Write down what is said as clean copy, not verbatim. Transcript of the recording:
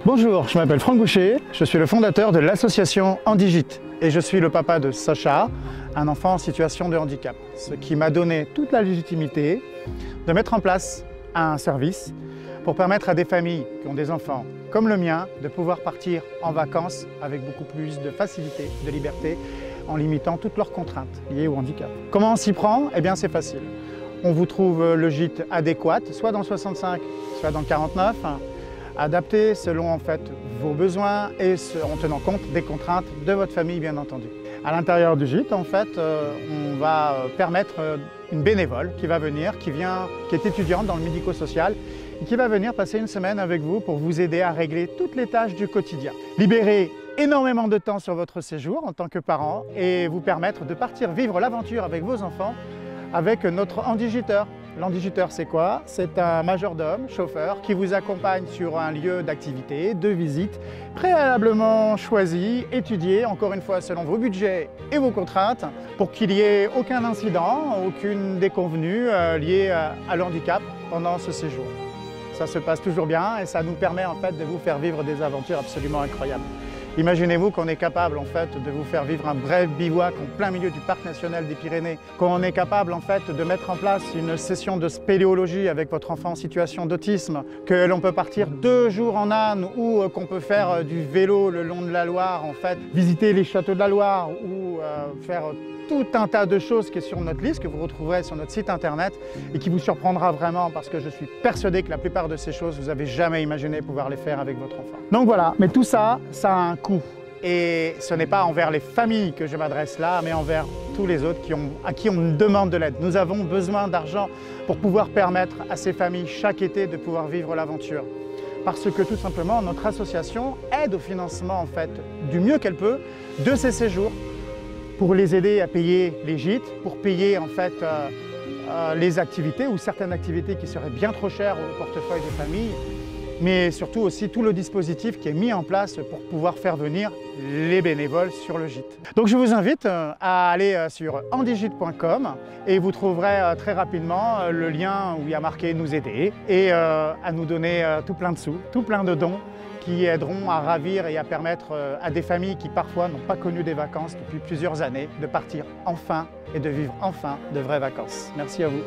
Bonjour, je m'appelle Franck Boucher, je suis le fondateur de l'association Handigite et je suis le papa de Sacha, un enfant en situation de handicap, ce qui m'a donné toute la légitimité de mettre en place un service pour permettre à des familles qui ont des enfants comme le mien de pouvoir partir en vacances avec beaucoup plus de facilité, de liberté, en limitant toutes leurs contraintes liées au handicap. Comment on s'y prend? Eh bien c'est facile. On vous trouve le gîte adéquat, soit dans 65, soit dans 49, adapté selon en fait vos besoins et en tenant compte des contraintes de votre famille bien entendu. À l'intérieur du gîte en fait, on va permettre une bénévole qui va venir, qui est étudiante dans le médico-social et qui va venir passer une semaine avec vous pour vous aider à régler toutes les tâches du quotidien. Libérer énormément de temps sur votre séjour en tant que parent et vous permettre de partir vivre l'aventure avec vos enfants avec notre handigiteur. L'handigiteur, c'est quoi? C'est un majordome, chauffeur, qui vous accompagne sur un lieu d'activité, de visite, préalablement choisi, étudié, encore une fois selon vos budgets et vos contraintes, pour qu'il n'y ait aucun incident, aucune déconvenue liée à l'handicap pendant ce séjour. Ça se passe toujours bien et ça nous permet en fait de vous faire vivre des aventures absolument incroyables. Imaginez-vous qu'on est capable en fait de vous faire vivre un bref bivouac en plein milieu du parc national des Pyrénées, qu'on est capable en fait de mettre en place une session de spéléologie avec votre enfant en situation d'autisme, que l'on peut partir 2 jours en âne ou qu'on peut faire du vélo le long de la Loire en fait, visiter les châteaux de la Loire ou faire tout un tas de choses qui est sur notre liste, que vous retrouverez sur notre site internet et qui vous surprendra vraiment parce que je suis persuadé que la plupart de ces choses, vous n'avez jamais imaginé pouvoir les faire avec votre enfant. Donc voilà, mais tout ça, ça a un coût. Et ce n'est pas envers les familles que je m'adresse là, mais envers tous les autres à qui on demande de l'aide. Nous avons besoin d'argent pour pouvoir permettre à ces familles chaque été de pouvoir vivre l'aventure. Parce que tout simplement, notre association aide au financement en fait, du mieux qu'elle peut de ces séjours, pour les aider à payer les gîtes, pour payer en fait les activités ou certaines activités qui seraient bien trop chères au portefeuille des familles, mais surtout aussi tout le dispositif qui est mis en place pour pouvoir faire venir les bénévoles sur le gîte. Donc je vous invite à aller sur handigite.com et vous trouverez très rapidement le lien où il y a marqué nous aider et à nous donner tout plein de sous, tout plein de dons qui aideront à ravir et à permettre à des familles qui parfois n'ont pas connu des vacances depuis plusieurs années de partir enfin et de vivre enfin de vraies vacances. Merci à vous.